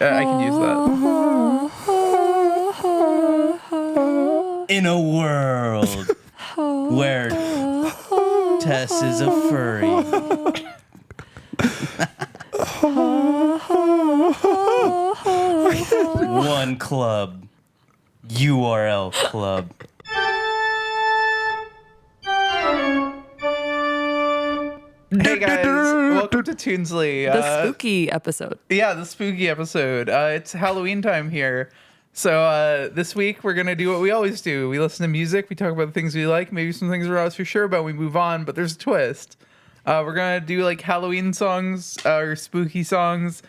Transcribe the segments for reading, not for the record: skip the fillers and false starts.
I can use that. In a world where Tess is a furry. One club. URL club. Hey guys, welcome to Toonsley. The spooky episode. Yeah, the spooky episode. It's Halloween time here. So this week we're going to do what we always do. We listen to music, we talk about the things we like, maybe some things we're not so sure about, we move on, but there's a twist. We're going to do like Halloween songs or spooky songs.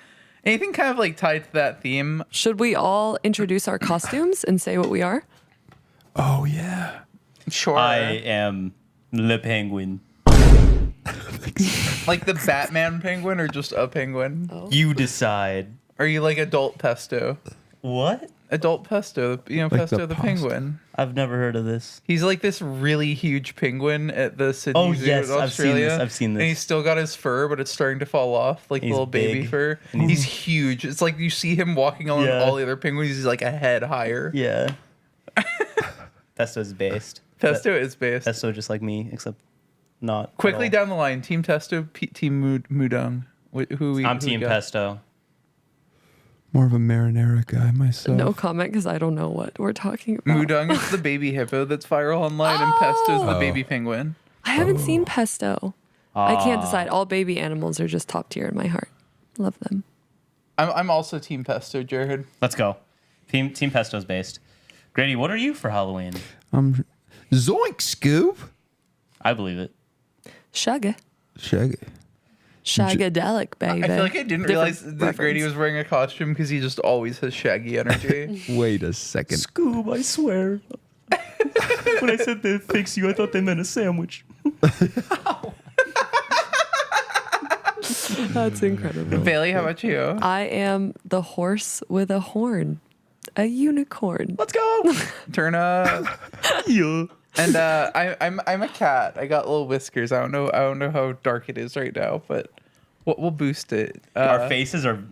Anything kind of like tied to that theme. Should we all introduce our costumes and say what we are? Oh, yeah. Sure. I am Le Penguin. Like the Batman penguin or just a penguin? Oh. You decide. Are you like adult Pesto? What? Adult Pesto, you know, Like Pesto the the pasta. penguin. I've never heard of this. He's like this really huge penguin at the Sydney Oh, Zoo yes, in Australia. I've seen this. And he's still got his fur, but it's starting to fall off, like He's little baby big. fur. And He's huge. It's like you see him walking on Yeah. all the other penguins. He's like a head higher. Yeah. Pesto's based. Pesto is based. Pesto just like me, except not. Quickly at all. down the line, Team Testo, Team Mudong. I'm Team Pesto. More of a marinara guy myself. No comment because I don't know what we're talking about. Mudong is the baby hippo that's viral online, and Pesto's the baby penguin. I haven't seen Pesto. I can't decide. All baby animals are just top tier in my heart. Love them. I'm also Team Pesto, Jared. Let's go. Team Pesto's based. Grady, what are you for Halloween? Zoink, Scoop. I believe it. Shaggy. Shaggy. Shagadelic, baby. I feel like I didn't realize that Grady was wearing a costume because he just always has shaggy energy. Wait a second. Scoob, I swear. When I said they fix you, I thought they meant a sandwich. That's incredible. Bailey, how about you? I am the horse with a horn. A unicorn. Let's go. Turn up. Yeah. And I'm a cat. I got little whiskers. I don't know how dark it is right now, but we'll boost it. Our faces are.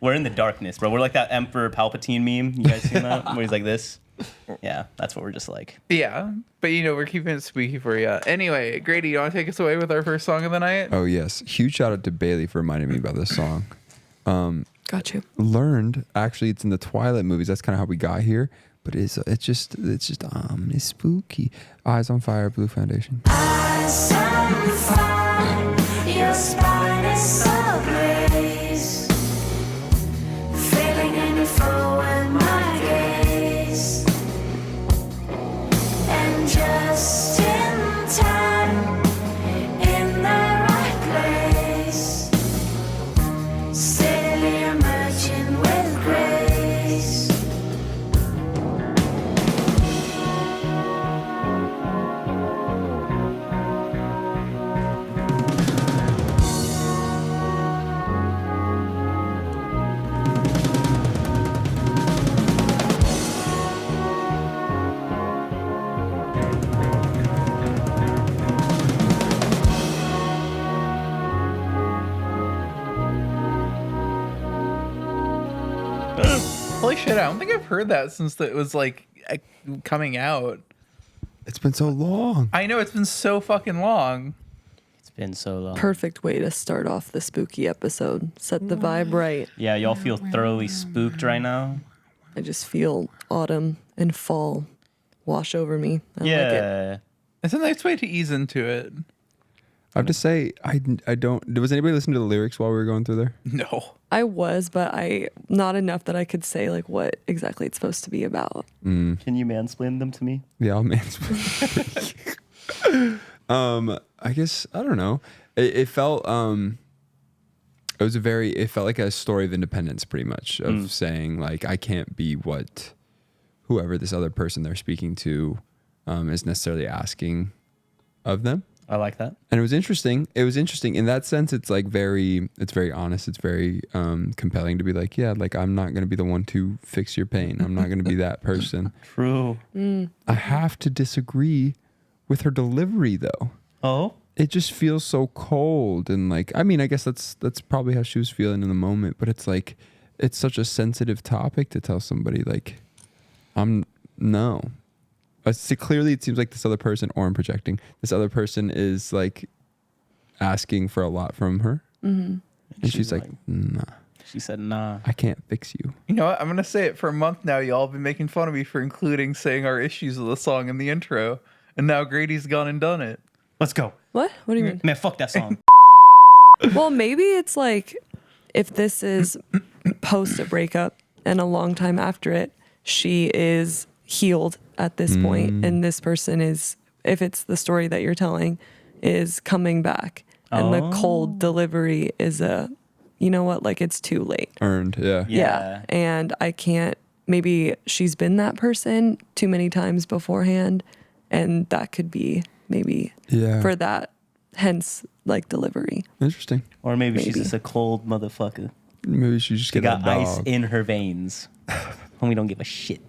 We're in the darkness, bro. We're like that Emperor Palpatine meme. You guys seen that? Where he's like this. Yeah, that's what we're just like. Yeah, but we're keeping it spooky for you. Anyway, Grady, you want to take us away with our first song of the night? Oh, yes. Huge shout out to Bailey for reminding me about this song. Got you. Learned, actually, it's in the Twilight movies. That's kind of how we got here. But it's spooky. Eyes on Fire, Blue Foundation. Eyes on fire, your spine is so blaze, feeling in the flow with my gaze, and just in time, in the right place, steadily emerging with grace. Holy shit! I don't think I've heard that since it was like coming out. It's been so long. I know it's been so fucking long. It's been so long. Perfect way to start off the spooky episode. Set the vibe right. Yeah, y'all feel thoroughly spooked right now? I just feel autumn and fall wash over me. I like it. Yeah. It's a nice way to ease into it. I have to say, I don't. Was anybody listening to the lyrics while we were going through there? No. I was, but not enough that I could say like what exactly it's supposed to be about. Can you mansplain them to me? Yeah, I'll I guess I don't know. It felt it felt like a story of independence, pretty much, of saying like I can't be what whoever this other person they're speaking to is necessarily asking of them. I like that. And it was interesting. It was interesting in that sense. It's like it's very honest. It's very compelling to be like, yeah, like I'm not going to be the one to fix your pain. I'm not going to be that person. True. I have to disagree with her delivery though. Oh? It just feels so cold and like, I mean, I guess that's probably how she was feeling in the moment, but it's like, it's such a sensitive topic to tell somebody like, no. See, clearly it seems like this other person, or I'm projecting, this other person is like asking for a lot from her. Mm-hmm. And she's like, nah. She said, nah. I can't fix you. You know what? I'm gonna say it for a month now. Y'all have been making fun of me for including saying our issues of the song in the intro, and now Grady's gone and done it. Let's go. What do you mean? Man, fuck that song. Well, maybe it's like if this is post a breakup and a long time after it, she is healed at this point, and this person is, if it's the story that you're telling, is coming back, and the cold delivery is you know what, like it's too late. Earned, yeah. Yeah. And I can't, maybe she's been that person too many times beforehand, and that could be maybe for that, hence like delivery. Interesting. Or maybe she's just a cold motherfucker. Maybe she just She got got ice in her veins. Homie don't give a shit.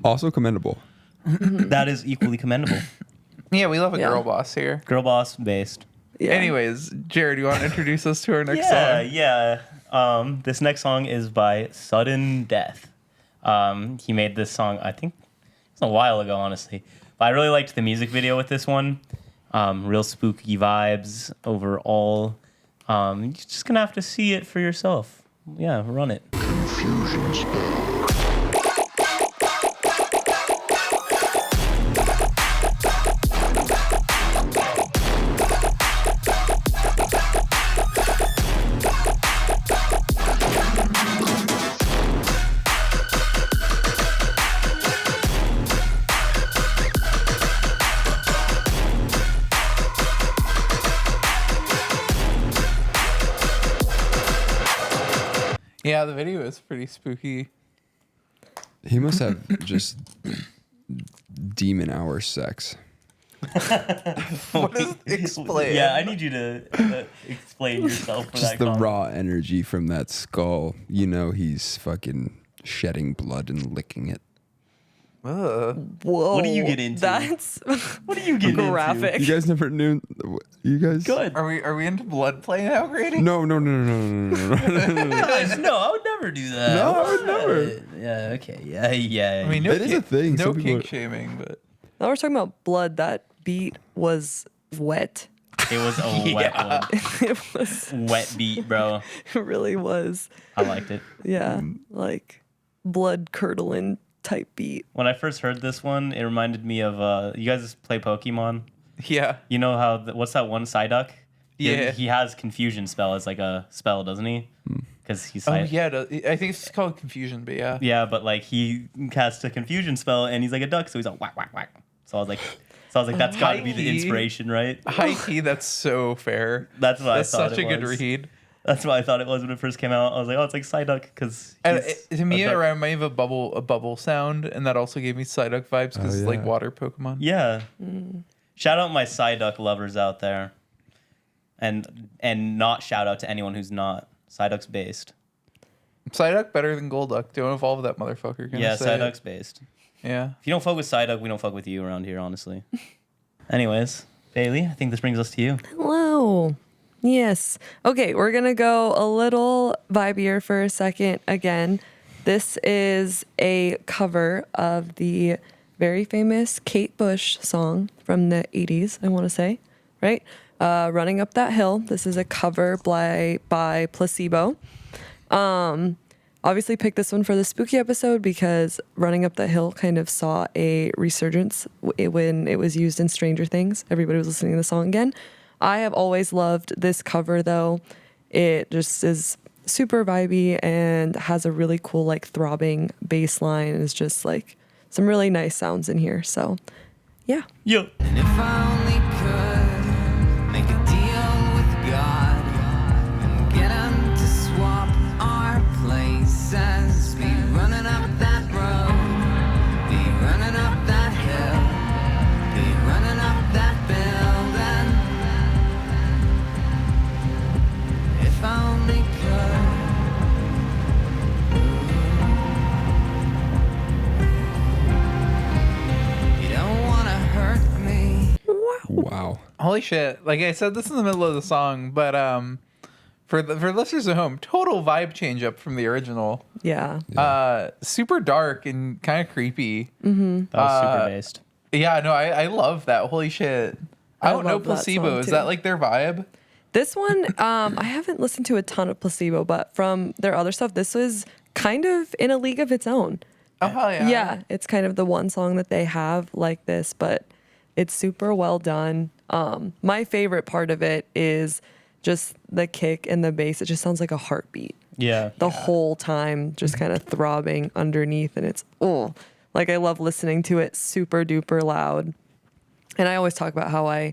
Also commendable. That is equally commendable. Yeah, we love a Yeah. girl boss here. Girl boss based. Yeah. Anyways, Jared, you want to introduce us to our next Yeah, song? This next song is by Svdden. He made this song, I think, it's a while ago, honestly. But I really liked the music video with this one. Real spooky vibes overall. You're just gonna have to see it for yourself. Yeah, run it. Confusion spell. Yeah, the video is pretty spooky. He must have just demon hour sex. What is explain? Yeah, I need you to explain yourself for Just that the comment. raw energy from that skull. You know he's fucking shedding blood and licking it. Ugh. Whoa. What do you get into? That's What do you get graphic. You guys never knew. You guys. Good. Are we into blood play now, Grady? No. Guys, no, I would never do that. No, I would never. Yeah, okay. Yeah. I mean, no It is a thing. No Some people kink are- shaming, but Now we're talking about blood. That beat was wet. it was a wet one. It was. Wet beat, bro. It really was. I liked it. Yeah, like blood curdling type beat. When I first heard this one, it reminded me of you guys play Pokemon. yeah. You know how what's that one Psyduck? Yeah. He has confusion spell as like a spell, doesn't he? Because he's Oh yeah, I think it's called confusion, but yeah. Yeah, but like he casts a confusion spell and he's like a duck, so he's like whack whack whack. So I was like, that's got to be the High-key. inspiration, right? High key, that's so fair. That's what That's I thought such it a good was. read. That's what I thought it was when it first came out. I was like, oh, it's like Psyduck because And to me, it reminded me of a bubble sound, and that also gave me Psyduck vibes because it's like yeah. water Pokemon. yeah. Shout out my Psyduck lovers out there, and not shout out to anyone who's not. Psyduck's based. Psyduck better than Golduck. Don't evolve that motherfucker. Gonna Yeah, say it. Psyduck's based. Yeah. If you don't fuck with Psyduck, we don't fuck with you around here, honestly. Anyways, Bailey, I think this brings us to you. Hello. Yes. Okay, we're going to go a little vibier for a second again. This is a cover of the very famous Kate Bush song from the 80s, I want to say, right? Running Up That Hill. This is a cover by Placebo. Obviously picked this one for the spooky episode because Running Up That Hill kind of saw a resurgence when it was used in Stranger Things. Everybody was listening to the song again. I have always loved this cover though. It just is super vibey and has a really cool like throbbing bass line. It's just like some really nice sounds in here. So yeah. Yo. And if I only could make a deal with God and get him to swap our places, be running up that road, be running up that hill, be running up that building. If I only could. You don't wanna hurt me. Wow. Holy shit. Like I said, this is in the middle of the song, but for listeners at home, total vibe change up from the original. Yeah. Super dark and kind of creepy. That was super based. Yeah, no, I love that. Holy shit. I don't know love that Placebo. song, Is too. that like their vibe? This one, I haven't listened to a ton of Placebo, but from their other stuff, this was kind of in a league of its own. Oh, hell yeah. Yeah, it's kind of the one song that they have like this, but it's super well done. My favorite part of it is just the kick and the bass. It just sounds like a heartbeat Yeah. the whole time, just kind of throbbing underneath. And it's, like I love listening to it super duper loud. And I always talk about how I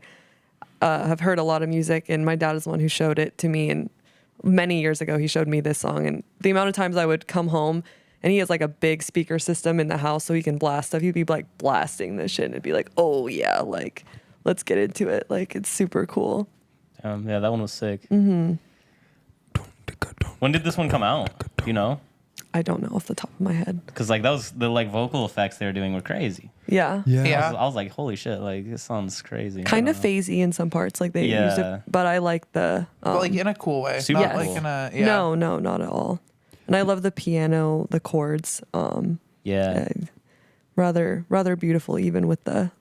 have heard a lot of music, and my dad is the one who showed it to me. And many years ago, he showed me this song. And the amount of times I would come home, and he has like a big speaker system in the house so he can blast stuff. He'd be like blasting this shit and it'd be like, oh yeah, like let's get into it. Like it's super cool. Yeah, that one was sick. Mm-hmm. When did this one come out? Do you know? I don't know off the top of my head. Because like that was the like vocal effects they were doing were crazy. Yeah. Yeah. I was like, holy shit, like this sounds crazy. Kind of phasey in some parts. Like they used Yeah. it, but I like the. But like in a cool way. Super Not cool. like in a, yeah. No, not at all. And I love the piano, the chords. Yeah. Rather beautiful, even with the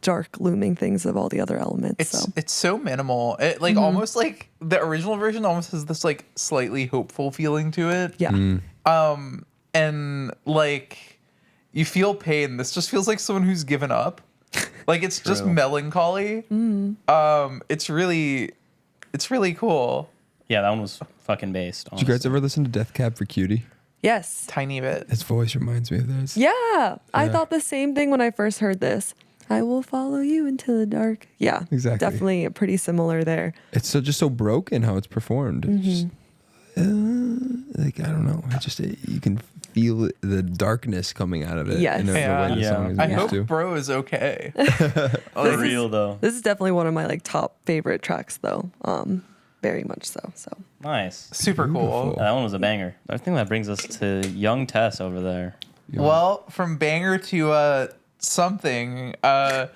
dark looming things of all the other elements. It's so minimal. It like almost like the original version almost has this like slightly hopeful feeling to it. Yeah. And like you feel pain. This just feels like someone who's given up. Like it's just True. melancholy. It's really cool. Yeah, that one was fucking based. Did you guys ever listen to Death Cab for Cutie? Yes. Tiny bit. His voice reminds me of theirs. Yeah. I thought the same thing when I first heard this. I will follow you into the dark. Yeah. Exactly. Definitely pretty similar there. It's just so broken how it's performed. It's just, like I don't know. You can feel the darkness coming out of it. Yes. In the Yeah. way the song is I used hope to. Bro is okay. For real though. This is definitely one of my like top favorite tracks though. Very much so. Nice. Super cool. Beautiful. That one was a banger. I think that brings us to young Tess over there. Well, from banger to something, my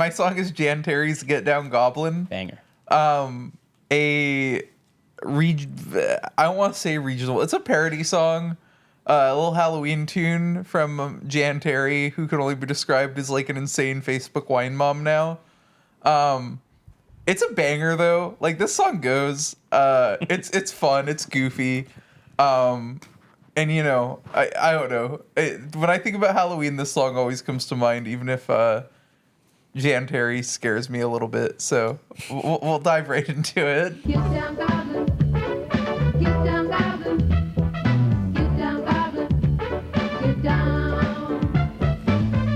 song is Terri's Get Down Goblin. Banger. I don't want to say regional. It's a parody song. A little Halloween tune from Terri, who can only be described as like an insane Facebook wine mom now. It's a banger though. Like this song goes. It's fun. It's goofy. And you know, I don't know. When I think about Halloween, this song always comes to mind, even if Terri scares me a little bit. So we'll dive right into it. Get down, Goblin. Get down, Goblin. Get down, Goblin. Get down.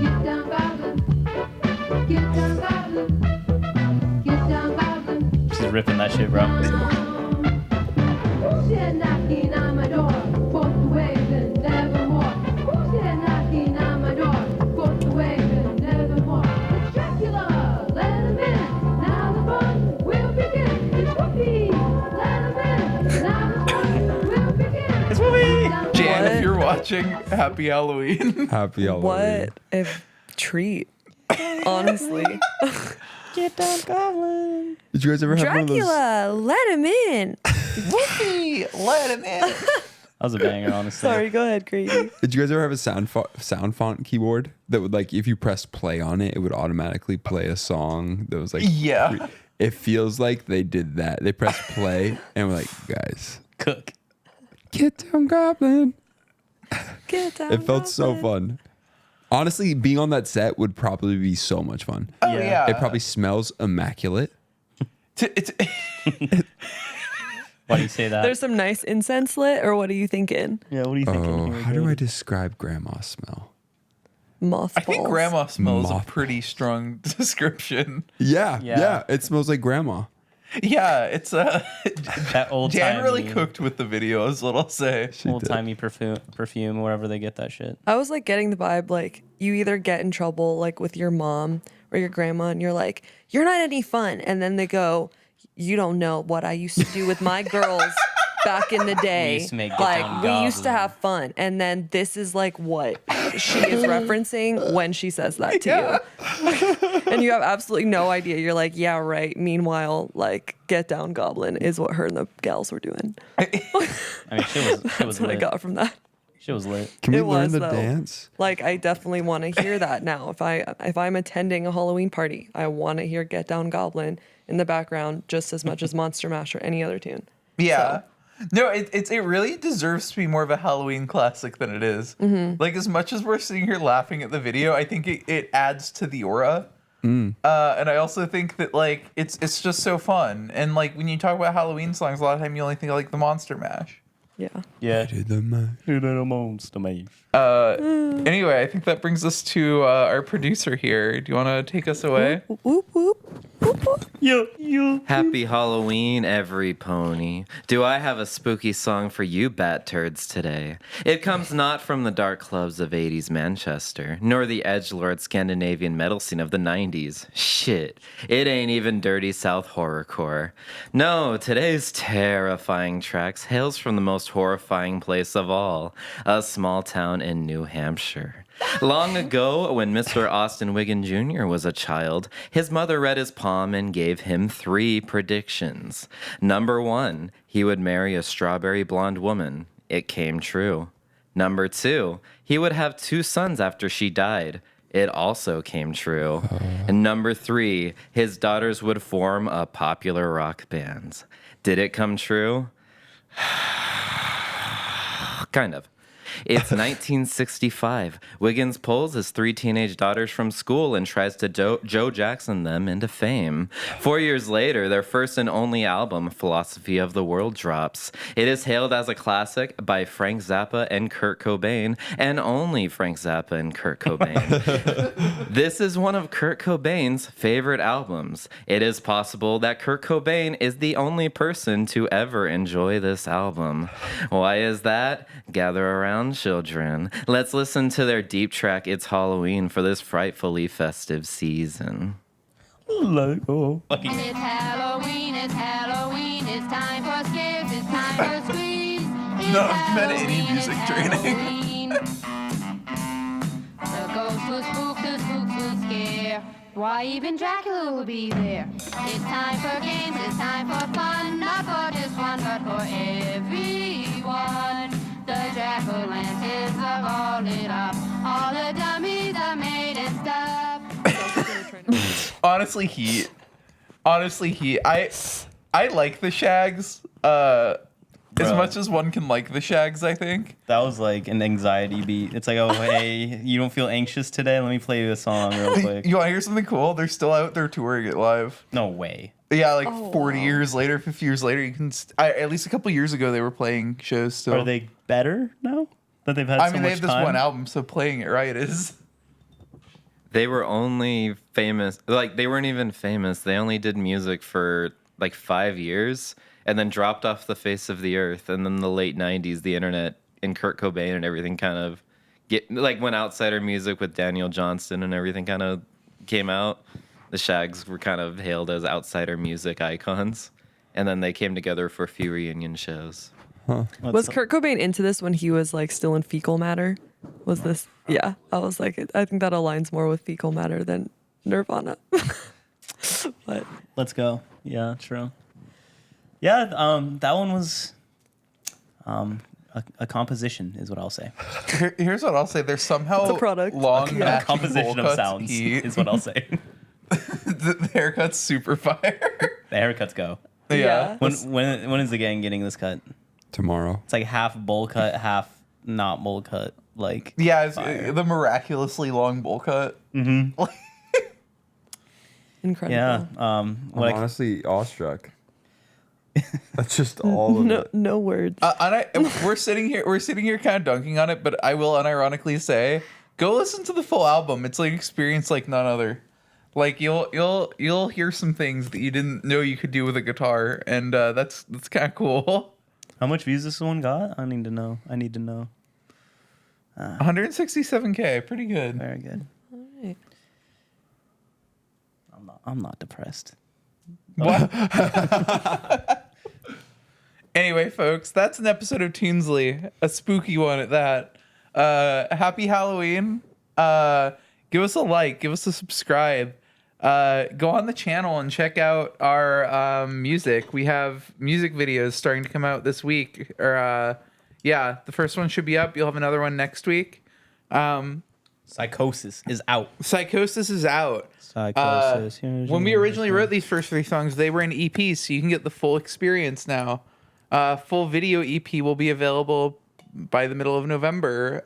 Get down, Goblin. Get down, Goblin. Get down, Goblin. She's ripping that shit, bro. Who's there knocking on my door? Both the ways and nevermore. Who's there knocking on my door? Both the ways and nevermore. It's Dracula, let him in. Now the fun will begin. It's Whoopi, let him in. Now the fun will begin. It's Whoopi! Jan, What? if you're watching, happy Halloween. Happy Halloween. What a treat. Honestly. Get down, Goblin. Did you guys ever have one of those? Dracula, let him in. Whoopi, let him in. That was a banger, honestly. Sorry, go ahead, Grady. Did you guys ever have a sound font keyboard that would like if you pressed play on it, it would automatically play a song that was like Yeah. It feels like they did that. They pressed play and were like, guys, Cook. get down, Goblin. Get down. It felt so Goblin. fun. Honestly, being on that set would probably be so much fun. Oh Yeah. yeah. It probably smells immaculate. It's Why do you say that? There's some nice incense lit, or what are you thinking? Yeah, what are you thinking? Oh, here, how do I Grady? describe grandma smell? Mothballs. I think grandma smell is a Moth- pretty strong description. Yeah, Yeah. yeah. It smells like grandma. Yeah, it's That old Jan really timey- cooked with the video, is what I'll say. She Old did. timey perfume, wherever they get that shit. I was like getting the vibe like you either get in trouble like with your mom or your grandma and you're like, you're not any fun. And then they go, you don't know what I used to do with my girls back in the day. used to make Get Down we used to Goblin. have fun. And then this is like what she is referencing when she says that to you. And you have absolutely no idea. You're like, yeah, right. Meanwhile, like Get Down Goblin is what her and the gals were doing. I mean, shit was That's what I lit. got from that. Shit was lit. Can we It learn was, the though. dance? Like I definitely want to hear that now. If I'm attending a Halloween party, I want to hear Get Down Goblin in the background just as much as Monster Mash or any other tune. Yeah. No, it really deserves to be more of a Halloween classic than it is. Like, as much as we're sitting here laughing at the video, I think it adds to the aura. And I also think that, like, it's just so fun. And, like, when you talk about Halloween songs, a lot of time you only think of, like, the Monster Mash. Yeah. Yeah. Did the mash. Monster Mash. Anyway, I think that brings us to our producer here. Do you want to take us away? Whoop, whoop, whoop, whoop. You. Happy Halloween, every pony. Do I have a spooky song for you bat turds today? It comes not from the dark clubs of 80s Manchester, nor the edgelord Scandinavian metal scene of the 90s. Shit, it ain't even dirty South horrorcore. No, today's terrifying tracks hails from the most horrifying place of all, a small town in New Hampshire. Long ago, when Mr. Austin Wiggin Jr. was a child, his mother read his palm and gave him 3 predictions. Number 1, he would marry a strawberry blonde woman. It came true. Number 2, he would have 2 sons after she died. It also came true. And number 3, his daughters would form a popular rock band. Did it come true? Kind of. It's 1965. Wiggins pulls his 3 teenage daughters from school and tries to Joe Jackson them into fame. 4 years later, their first and only album, Philosophy of the World, drops. It is hailed as a classic by Frank Zappa and Kurt Cobain, and only Frank Zappa and Kurt Cobain. This is one of Kurt Cobain's favorite albums. It is possible that Kurt Cobain is the only person to ever enjoy this album. Why is that? Gather around, children. Let's listen to their deep track, It's Halloween, for this frightfully festive season. Fucking It's Halloween, it's Halloween, it's time for scares, it's time for squeeze. It's No, I've been at any music training. Halloween. The ghost will spook, the spooks will scare. Why even Dracula will be there. It's time for games, it's time for fun, not for just one, but for everyone. The jack-o'-lanterns are all lit up, all the dummies are made and stuff. Honestly, Heat. I like the Shaggs. As Bro. much as one can like the Shaggs, I think. That was like an anxiety beat. It's like, oh, hey, you don't feel anxious today? Let me play you a song real quick. You want to hear something cool? They're still out there touring it live. No way. Yeah, like Oh, 40 wow. years later, 50 years later, you can. At least a couple years ago, they were playing shows still. Are they better now that they've had I so mean, much they have this time? one album, so playing it right is. They were only famous, like, they weren't even famous. They only did music for like 5 years and then dropped off the face of the earth. And then the late 90s, the internet and Kurt Cobain and everything kind of when outsider music with Daniel Johnston and everything kind of came out. The Shaggs were kind of hailed as outsider music icons. And then they came together for a few reunion shows. Was Kurt Cobain into this when he was like still in fecal matter? Was this? Yeah, I was like, I think that aligns more with fecal matter than Nirvana. But Let's go. Yeah, true. Yeah, that one was a composition, is what I'll say. Here's what I'll say: there's somehow It's a product. long Yeah. matching Composition bowl of cuts, sounds Heat. is what I'll say. The haircut's super fire. The haircuts go. Yeah. When is the gang getting this cut? Tomorrow. It's like half bowl cut, half not bowl cut. Like Yeah, it's fire. the miraculously long bowl cut. incredible. Yeah. I'm What I, honestly awestruck. That's just all of No, it. no words. We're sitting here kind of dunking on it, but I will unironically say, go listen to the full album. It's like experience like none other. Like you'll hear some things that you didn't know you could do with a guitar, and that's kind of cool. how much views this one got? I need to know. 167K, pretty good. Very good. Alright. I'm not depressed. What? Anyway, folks, that's an episode of Toonsley, a spooky one at that. Happy Halloween. Give us a like, give us a subscribe. Go on the channel and check out our music. We have music videos starting to come out this week. The first one should be up. You'll have another one next week. Psychosis is out. Psychosis is out. Psychosis. When we originally wrote these first 3 songs, they were in EPs, so you can get the full experience now. Full video EP will be available by the middle of November.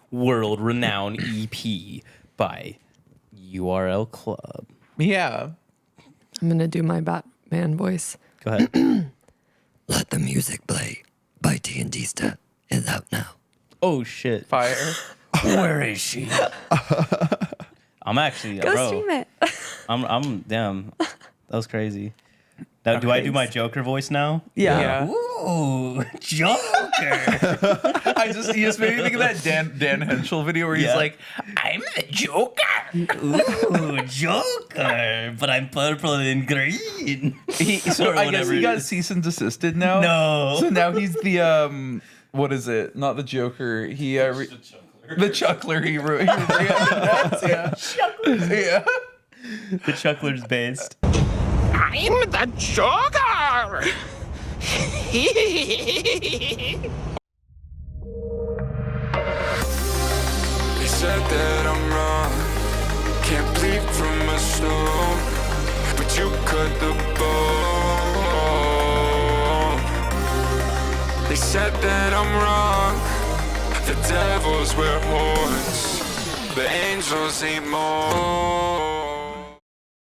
World-renowned EP by URL Club. Yeah. I'm going to do my Batman voice. Go ahead. Let the Music Play by TNTISTA is out now. Oh, shit. Fire. Where is she? I'm actually, Go bro. stream it. I'm damn. That was crazy. Now, do I do my Joker voice now? Yeah. Ooh, Joker. You just made me think of that Dan Henschel video where he's Yeah. like, I'm the Joker. Ooh, Joker. But I'm purple and green. So Or I guess whatever he it got is. cease and desisted now. No. So now he's the what is it? Not the Joker. He the Chuckler. He wrote. Yeah. Yeah. The Chuckler's based. I'm the Joker! They said that I'm wrong, can't bleed from a stone, but you cut the bone. They said that I'm wrong, the devils wear horns, but angels ain't more.